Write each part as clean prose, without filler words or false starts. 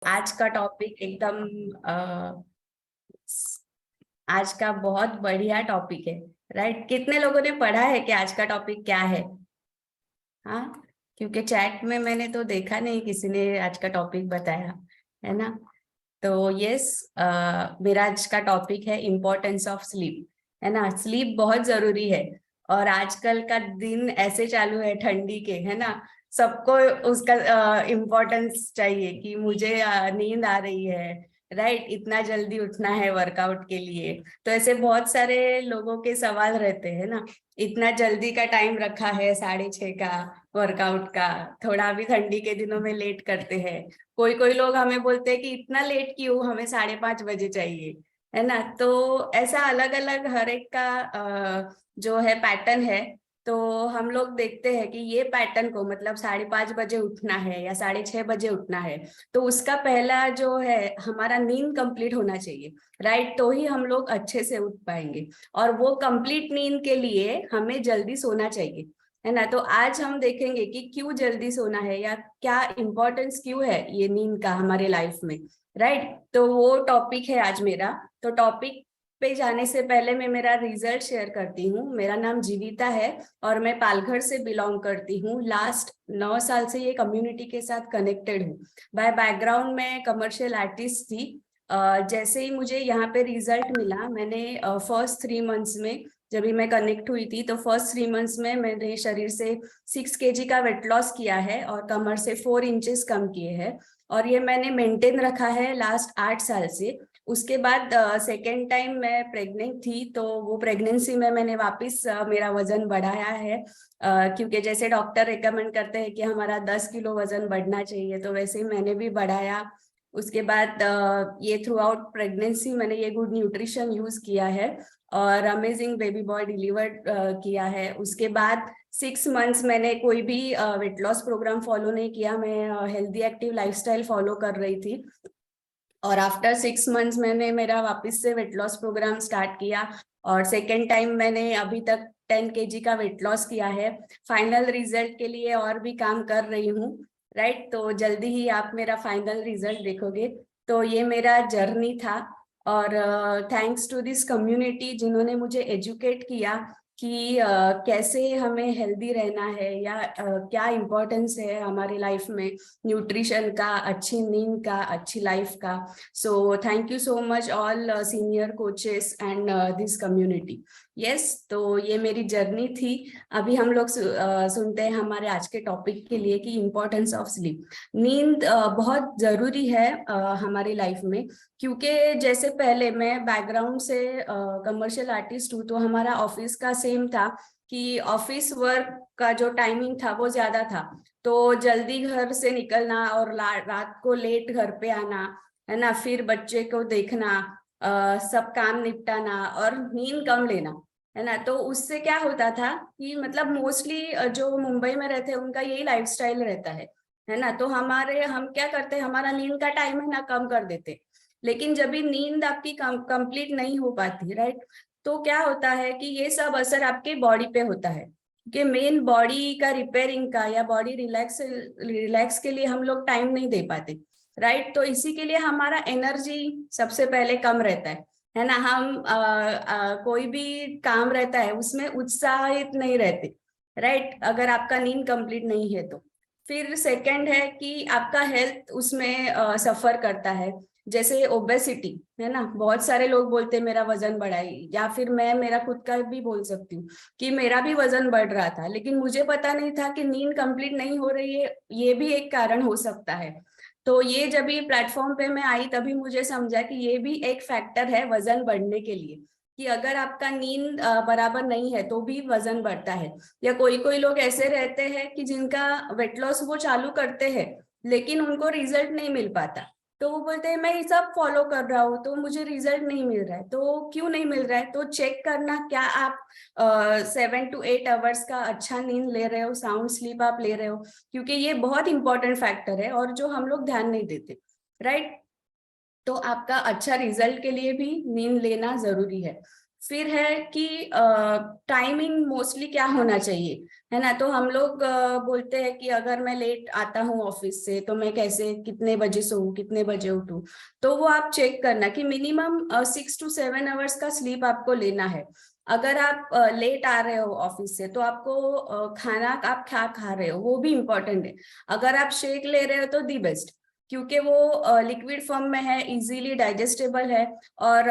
आज का टॉपिक एकदम अ, आज का बहुत बढ़िया टॉपिक है। राइट, कितने लोगों ने पढ़ा है कि आज का टॉपिक क्या है? हाँ, क्योंकि चैट में मैंने तो देखा नहीं किसी ने आज का टॉपिक बताया, है ना। तो यस, मेरा आज का टॉपिक है इम्पोर्टेंस ऑफ स्लीप, है ना। स्लीप बहुत जरूरी है। और आजकल का दिन ऐसे चालू है ठंडी के, है ना। सबको उसका इम्पोर्टेंस चाहिए कि मुझे नींद आ रही है। राइट, इतना जल्दी उठना है वर्कआउट के लिए। तो ऐसे बहुत सारे लोगों के सवाल रहते हैं ना। इतना जल्दी का टाइम रखा है 6:30 का वर्कआउट का। थोड़ा भी ठंडी के दिनों में लेट करते हैं। कोई कोई लोग हमें बोलते हैं कि इतना लेट क्यों, हमें 5:30 बजे चाहिए, है ना। तो ऐसा अलग अलग हर एक का जो है पैटर्न है। तो हम लोग देखते हैं कि ये पैटर्न को मतलब 5:30 बजे उठना है या 6:30 बजे उठना है। तो उसका पहला जो है हमारा नींद कंप्लीट होना चाहिए। राइट, तो ही हम लोग अच्छे से उठ पाएंगे। और वो कंप्लीट नींद के लिए हमें जल्दी सोना चाहिए, है ना। तो आज हम देखेंगे कि क्यों जल्दी सोना है या क्या इम्पोर्टेंस क्यों है ये नींद का हमारे लाइफ में। राइट, तो वो टॉपिक है आज मेरा। तो टॉपिक पे जाने से पहले मैं मेरा रिजल्ट शेयर करती हूँ। मेरा नाम जीविता है और मैं पालघर से बिलोंग करती हूँ। लास्ट 9 साल से ये कम्युनिटी के साथ कनेक्टेड हूँ। बाय बैकग्राउंड में कमर्शियल आर्टिस्ट थी। जैसे ही मुझे यहाँ पे रिजल्ट मिला, मैंने फर्स्ट 3 मंथ्स में जब भी मैं कनेक्ट हुई थी, तो फर्स्ट 3 मंथ्स में मैंने शरीर से 6 kg का वेट लॉस किया है और कमर से 4 इंचेस कम किए हैं। और ये मैंने मेंटेन रखा है लास्ट 8 साल से। उसके बाद सेकेंड टाइम मैं प्रेग्नेंट थी, तो वो प्रेगनेंसी में मैंने वापस मेरा वजन बढ़ाया है। क्योंकि जैसे डॉक्टर रिकमेंड करते हैं कि हमारा 10 किलो वजन बढ़ना चाहिए, तो वैसे ही मैंने भी बढ़ाया। उसके बाद ये थ्रू आउट प्रेगनेंसी मैंने ये गुड न्यूट्रिशन यूज किया है और अमेजिंग बेबी बॉय डिलीवर्ड किया है। उसके बाद 6 मंथ्स मैंने कोई भी वेट लॉस प्रोग्राम फॉलो नहीं किया। मैं हेल्दी एक्टिव लाइफस्टाइल फॉलो कर रही थी। और आफ्टर 6 मंथ्स मैंने मेरा वापस से वेट लॉस प्रोग्राम स्टार्ट किया। और सेकेंड टाइम मैंने अभी तक 10 kg का वेट लॉस किया है। फाइनल रिजल्ट के लिए और भी काम कर रही हूँ। राइट, तो जल्दी ही आप मेरा फाइनल रिजल्ट देखोगे। तो ये मेरा जर्नी था। और थैंक्स टू दिस कम्युनिटी जिन्होंने मुझे एजुकेट किया कि कैसे हमें हेल्दी रहना है या क्या इम्पोर्टेंस है हमारी लाइफ में न्यूट्रिशन का, अच्छी नींद का, अच्छी लाइफ का। सो thank you so much all senior coaches and this community. Yes, तो ये मेरी जर्नी थी। अभी हम लोग सुनते हैं हमारे आज के टॉपिक के लिए कि इम्पोर्टेंस ऑफ स्लीप। नींद बहुत जरूरी है हमारी लाइफ में। क्योंकि जैसे पहले मैं बैकग्राउंड से कमर्शियल आर्टिस्ट हूँ, तो हमारा ऑफिस का सेम था कि ऑफिस वर्क का जो टाइमिंग था वो ज्यादा था। तो जल्दी घर से निकलना और रात को लेट घर पे आना, है ना। फिर बच्चे को देखना, सब काम निपटाना और नींद कम लेना, है ना। तो उससे क्या होता था कि मतलब मोस्टली जो मुंबई में रहते हैं उनका यही लाइफस्टाइल रहता है ना। तो हम क्या करते हैं, हमारा नींद का टाइम है ना कम कर देते। लेकिन जब भी नींद आपकी कंप्लीट नहीं हो पाती, राइट, तो क्या होता है कि ये सब असर आपके बॉडी पे होता है। कि मेन बॉडी का रिपेयरिंग का या बॉडी रिलैक्स रिलैक्स के लिए हम लोग टाइम नहीं दे पाते। राइट, तो इसी के लिए हमारा एनर्जी सबसे पहले कम रहता है ना। हम कोई भी काम रहता है उसमें उत्साहित नहीं रहते। राइट, अगर आपका नींद कंप्लीट नहीं है तो। फिर सेकंड है कि आपका हेल्थ उसमें सफर करता है। जैसे ओबेसिटी, है ना। बहुत सारे लोग बोलते हैं मेरा वजन बढ़ाई, या फिर मैं मेरा खुद का भी बोल सकती हूँ कि मेरा भी वजन बढ़ रहा था, लेकिन मुझे पता नहीं था कि नींद कंप्लीट नहीं हो रही है, ये भी एक कारण हो सकता है। तो ये जब ये प्लेटफॉर्म पे मैं आई तभी मुझे समझा कि ये भी एक फैक्टर है वजन बढ़ने के लिए। कि अगर आपका नींद बराबर नहीं है तो भी वजन बढ़ता है। या कोई कोई लोग ऐसे रहते हैं कि जिनका वेट लॉस वो चालू करते हैं लेकिन उनको रिजल्ट नहीं मिल पाता। तो वो बोलते हैं मैं ये सब फॉलो कर रहा हूँ तो मुझे रिजल्ट नहीं मिल रहा है। तो क्यों नहीं मिल रहा है, तो चेक करना क्या आप 7 to 8 आवर्स का अच्छा नींद ले रहे हो, साउंड स्लीप आप ले रहे हो। क्योंकि ये बहुत इंपॉर्टेंट फैक्टर है और जो हम लोग ध्यान नहीं देते। राइट, तो आपका अच्छा रिजल्ट के लिए भी नींद लेना जरूरी है। फिर है कि टाइमिंग मोस्टली क्या होना चाहिए, है ना। तो हम लोग बोलते हैं कि अगर मैं लेट आता हूँ ऑफिस से तो मैं कैसे, कितने बजे सोऊं, कितने बजे उठूं। तो वो आप चेक करना कि मिनिमम 6 to 7 आवर्स का स्लीप आपको लेना है। अगर आप लेट आ रहे हो ऑफिस से तो आपको खाना आप क्या खा रहे हो वो भी इम्पोर्टेंट है। अगर आप शेक ले रहे हो तो दी बेस्ट, क्योंकि वो लिक्विड फॉर्म में है, इजीली डाइजेस्टेबल है, और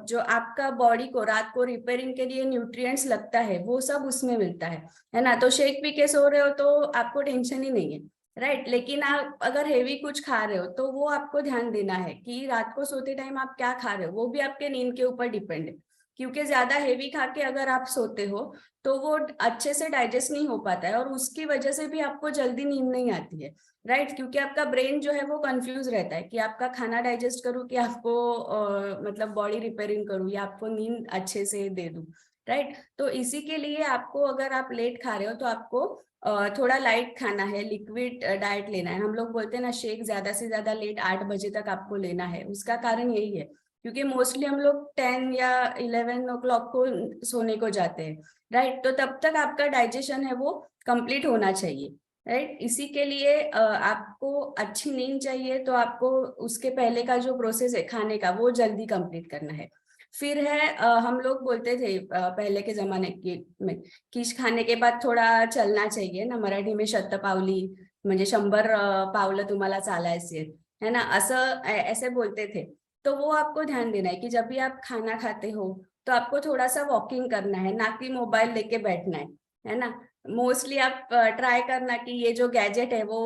जो आपका बॉडी को रात को रिपेयरिंग के लिए न्यूट्रिएंट्स लगता है वो सब उसमें मिलता है ना। तो शेक पी के सो रहे हो तो आपको टेंशन ही नहीं है, राइट। लेकिन आप अगर हेवी कुछ खा रहे हो तो वो आपको ध्यान देना है कि रात को सोते टाइम आप क्या खा रहे हो, वो भी आपके नींद के ऊपर डिपेंड है। क्योंकि ज्यादा हेवी खा के अगर आप सोते हो तो वो अच्छे से डाइजेस्ट नहीं हो पाता है, और उसकी वजह से भी आपको जल्दी नींद नहीं आती है, राइट। क्योंकि आपका ब्रेन जो है वो कंफ्यूज रहता है कि आपका खाना डाइजेस्ट करूँ कि आपको मतलब बॉडी रिपेयरिंग करूँ या आपको नींद अच्छे से दे दूँ, राइट। तो इसी के लिए आपको, अगर आप लेट खा रहे हो तो आपको थोड़ा लाइट खाना है, लिक्विड डाइट लेना है। हम लोग बोलते हैं ना, शेक ज्यादा से ज्यादा लेट 8 बजे तक आपको लेना है। उसका कारण यही है क्योंकि मोस्टली हम लोग 10 या 11 o'clock को सोने को जाते हैं, राइट। तो तब तक आपका डाइजेशन है वो कंप्लीट होना चाहिए, राइट। इसी के लिए आपको अच्छी नींद चाहिए तो आपको उसके पहले का जो प्रोसेस है खाने का वो जल्दी कंप्लीट करना है। फिर है हम लोग बोलते थे पहले के जमाने में कि खाने के बाद थोड़ा चलना चाहिए ना, मराठी में शतपावली म्हणजे 100 पावलं तुम्हाला चालायचे, है ना, असं ऐसे बोलते थे। तो वो आपको ध्यान देना है कि जब भी आप खाना खाते हो तो आपको थोड़ा सा वॉकिंग करना है, ना कि मोबाइल लेके बैठना है ना। मोस्टली आप ट्राई करना कि ये जो गैजेट है वो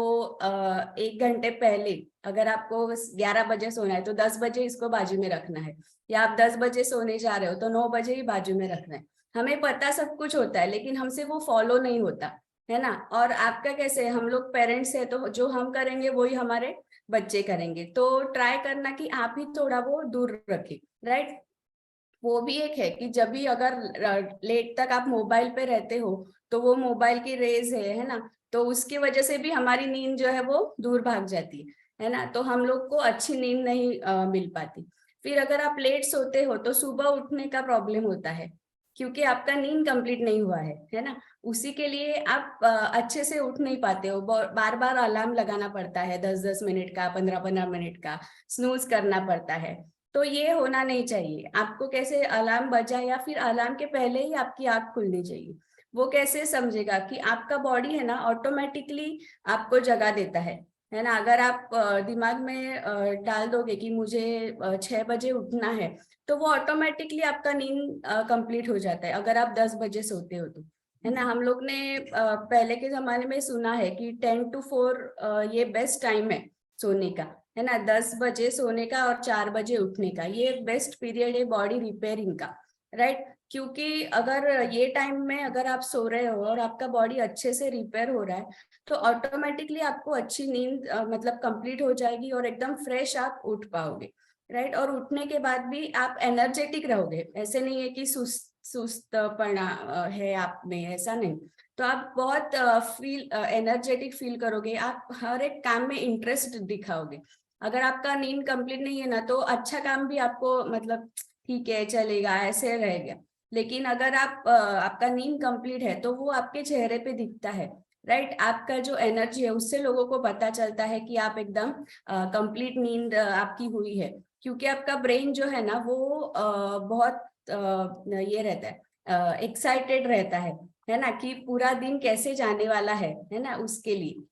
1 घंटे पहले, अगर आपको 11 बजे सोना है तो 10 बजे इसको बाजू में रखना है, या आप 10 बजे सोने जा रहे हो तो 9 बजे ही बाजू में रखना है। हमें पता सब कुछ होता है लेकिन हमसे वो फॉलो नहीं होता, है ना। और आपका कैसे, हम लोग पेरेंट्स है तो जो हम करेंगे वही हमारे बच्चे करेंगे। तो ट्राई करना कि आप ही थोड़ा वो दूर रखें, राइट। वो भी एक है कि जब भी अगर लेट तक आप मोबाइल पे रहते हो तो वो मोबाइल की रेज है ना, तो उसकी वजह से भी हमारी नींद जो है वो दूर भाग जाती है ना। तो हम लोग को अच्छी नींद नहीं मिल पाती। फिर अगर आप लेट सोते हो तो सुबह उठने का प्रॉब्लम होता है क्योंकि आपका नींद कंप्लीट नहीं हुआ है ना। उसी के लिए आप अच्छे से उठ नहीं पाते हो, बार बार अलार्म लगाना पड़ता है, 10-10 मिनट का, 15-15 मिनट का स्नूज करना पड़ता है। तो ये होना नहीं चाहिए। आपको कैसे, अलार्म बजा या फिर अलार्म के पहले ही आपकी आंख खुलनी चाहिए। वो कैसे समझेगा कि आपका बॉडी है ना ऑटोमेटिकली आपको जगा देता है ना। अगर आप दिमाग में डाल दोगे कि मुझे 6 बजे उठना है तो वो ऑटोमेटिकली आपका नींद कंप्लीट हो जाता है अगर आप 10 बजे सोते हो तो, है ना। हम लोग ने पहले के जमाने में सुना है कि 10 to 4 ये बेस्ट टाइम है सोने का, है ना। 10 बजे सोने का और 4 बजे उठने का ये बेस्ट पीरियड है बॉडी रिपेयरिंग का, राइट। क्योंकि अगर ये टाइम में अगर आप सो रहे हो और आपका बॉडी अच्छे से रिपेयर हो रहा है तो ऑटोमेटिकली आपको अच्छी नींद मतलब कंप्लीट हो जाएगी और एकदम फ्रेश आप उठ पाओगे, राइट। और उठने के बाद भी आप एनर्जेटिक रहोगे, ऐसे नहीं है कि सुस्तपना है आप में, ऐसा नहीं। तो आप बहुत फील एनर्जेटिक फील करोगे, आप हर एक काम में इंटरेस्ट दिखाओगे। अगर आपका नींद कंप्लीट नहीं है ना तो अच्छा काम भी आपको मतलब ठीक है चलेगा ऐसे रहेगा। लेकिन अगर आपका नींद कंप्लीट है तो वो आपके चेहरे पे दिखता है, राइट। आपका जो एनर्जी है उससे लोगों को पता चलता है कि आप एकदम कंप्लीट नींद आपकी हुई है। क्योंकि आपका ब्रेन जो है ना वो बहुत ये रहता है, एक्साइटेड रहता है ना, कि पूरा दिन कैसे जाने वाला है ना, उसके लिए।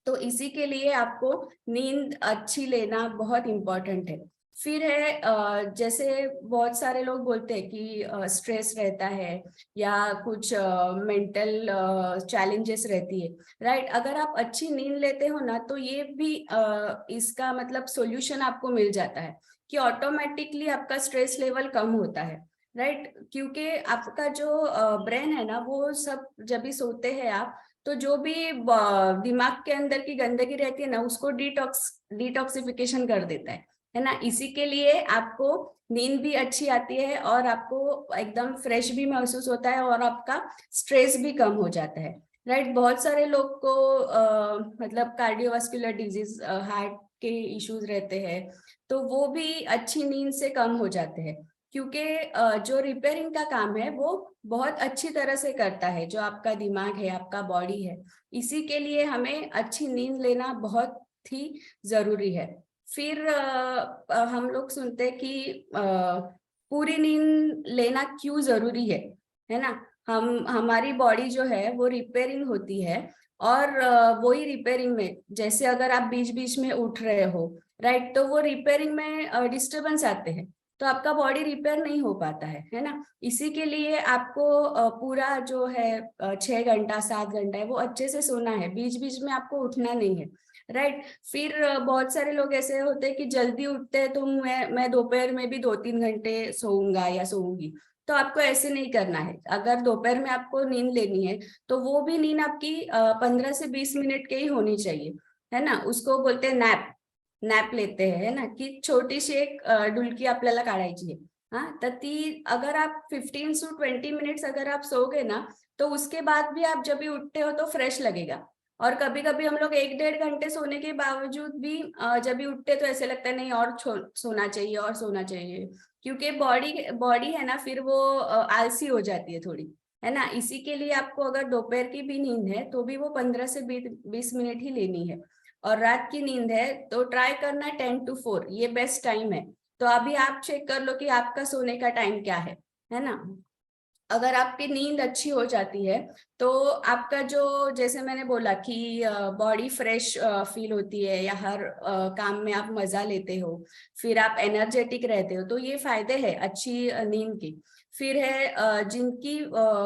तो इसी के लिए आपको नींद अच्छी लेना बहुत इम्पोर्टेंट है। फिर है जैसे बहुत सारे लोग बोलते हैं कि स्ट्रेस रहता है या कुछ मेंटल चैलेंजेस रहती है, राइट। अगर आप अच्छी नींद लेते हो ना तो ये भी इसका मतलब सॉल्यूशन आपको मिल जाता है कि ऑटोमेटिकली आपका स्ट्रेस लेवल कम होता है, राइट। क्योंकि आपका जो ब्रेन है ना वो सब जब भी सोते हैं आप तो जो भी दिमाग के अंदर की गंदगी रहती है ना उसको डिटॉक्सिफिकेशन कर देता है ना। इसी के लिए आपको नींद भी अच्छी आती है और आपको एकदम फ्रेश भी महसूस होता है और आपका स्ट्रेस भी कम हो जाता है, राइट। बहुत सारे लोग को मतलब कार्डियोवास्कुलर डिजीज, हार्ट के इश्यूज रहते हैं तो वो भी अच्छी नींद से कम हो जाते हैं क्योंकि जो रिपेयरिंग का काम है वो बहुत अच्छी तरह से करता है, जो आपका दिमाग है, आपका बॉडी है। इसी के लिए हमें अच्छी नींद लेना बहुत ही जरूरी है। फिर हम लोग सुनते हैं कि पूरी नींद लेना क्यों जरूरी है ना। हमारी बॉडी जो है वो रिपेयरिंग होती है, और वही रिपेयरिंग में जैसे अगर आप बीच बीच में उठ रहे हो, राइट, तो वो रिपेयरिंग में डिस्टरबेंस आते हैं, तो आपका बॉडी रिपेयर नहीं हो पाता है ना। इसी के लिए आपको पूरा जो है 6 घंटा 7 घंटा है वो अच्छे से सोना है, बीच बीच में आपको उठना नहीं है, राइट। फिर बहुत सारे लोग ऐसे होते हैं कि जल्दी उठते हैं, तो मैं दोपहर में भी 2-3 घंटे सोऊंगा या सोऊंगी। तो आपको ऐसे नहीं करना है। अगर दोपहर में आपको नींद लेनी है तो वो भी नींद आपकी 15 से 20 मिनट के ही होनी चाहिए, है ना। उसको बोलते हैं नैप। नॅप लेते हैं, है ना, की छोटीशी एक डुलकी आपल्याला काढायची आहे। हाँ, तर ती अगर आप 15 से 20 मिनट्स अगर आप सोओगे ना, तो उसके बाद भी आप जब भी उठते हो तो फ्रेश लगेगा। और कभी कभी हम लोग 1-1.5 घंटे सोने के बावजूद भी जब भी उठते तो ऐसे लगता है नहीं और सोना चाहिए और सोना चाहिए, क्योंकि बॉडी बॉडी है ना, फिर वो आलसी हो जाती है थोड़ी, है ना। इसी के लिए आपको अगर दोपहर की भी नींद है तो भी वो 15 से 20 मिनट ही लेनी है। और रात की नींद है तो ट्राई करना 10 to 4, ये बेस्ट टाइम है। तो अभी आप चेक कर लो कि आपका सोने का टाइम क्या है ना। अगर आपकी नींद अच्छी हो जाती है तो आपका जो, जैसे मैंने बोला कि बॉडी फ्रेश फील होती है, या हर काम में आप मजा लेते हो, फिर आप एनर्जेटिक रहते हो, तो ये फायदे हैं अच्छी नींद के। फिर है जिनकी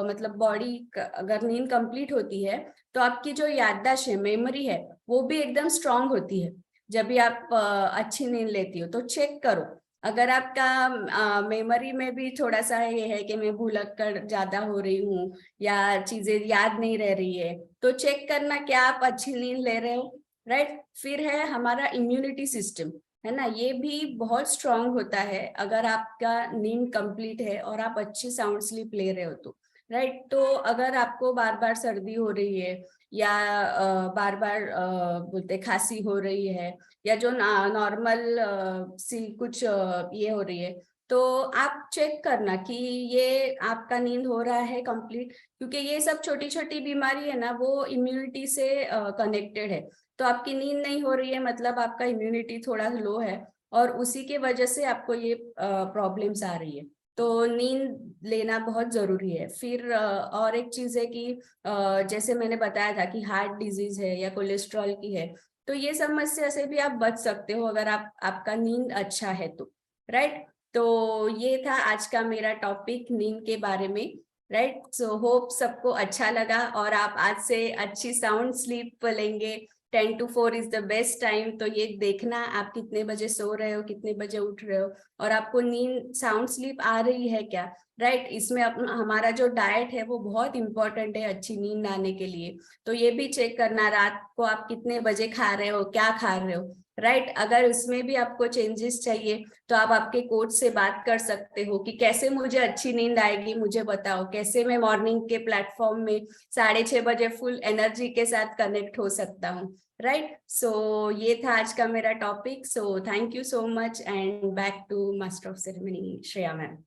मतलब बॉडी अगर नींद कंप्लीट होती है तो आपकी जो याददाश्त है, मेमोरी है, वो भी एकदम स्ट्रांग होती है जब भी आप अच्छी नींद लेती हो। तो चेक करो, अगर आपका मेमोरी में भी थोड़ा सा ये है कि मैं भूलक कर ज्यादा हो रही हूँ या चीजें याद नहीं रह रही है, तो चेक करना क्या आप अच्छी नींद ले रहे हो, राइट। फिर है हमारा इम्यूनिटी सिस्टम, है ना, ये भी बहुत स्ट्रांग होता है अगर आपका नींद कंप्लीट है और आप अच्छी साउंड स्लीप ले रहे हो तो, राइट। तो अगर आपको बार बार सर्दी हो रही है, या बार बार बोलते खांसी हो रही है, या जो नॉर्मल सी कुछ ये हो रही है, तो आप चेक करना कि ये आपका नींद हो रहा है कंप्लीट, क्योंकि ये सब छोटी छोटी बीमारी है ना, वो इम्यूनिटी से कनेक्टेड है। तो आपकी नींद नहीं हो रही है मतलब आपका इम्यूनिटी थोड़ा लो है, और उसी के वजह से आपको ये प्रॉब्लम्स आ रही है। तो नींद लेना बहुत जरूरी है। फिर और एक चीज है कि जैसे मैंने बताया था कि हार्ट डिजीज है या कोलेस्ट्रॉल की है, तो ये समस्या से भी आप बच सकते हो अगर आपका नींद अच्छा है तो, राइट। तो ये था आज का मेरा टॉपिक नींद के बारे में, राइट। सो होप सबको अच्छा लगा और आप आज से अच्छी साउंड स्लीप लेंगे। 10 to 4 is the best time. तो ये देखना आप कितने बजे सो रहे हो, कितने बजे उठ रहे हो, और आपको नींद साउंड स्लीप आ रही है क्या, राइट। इसमें हमारा जो डाइट है वो बहुत इंपॉर्टेंट है अच्छी नींद आने के लिए। तो ये भी चेक करना रात को आप कितने बजे खा रहे हो, क्या खा रहे हो, राइट। अगर उसमें भी आपको चेंजेस चाहिए तो आप आपके कोच से बात कर सकते हो कि कैसे मुझे अच्छी नींद आएगी, मुझे बताओ कैसे मैं मॉर्निंग के प्लेटफॉर्म में 6:30 बजे फुल एनर्जी के साथ कनेक्ट हो सकता हूँ, राइट। सो ये था आज का मेरा topic. So thank you so much and back to master of ceremony Shreya ma'am.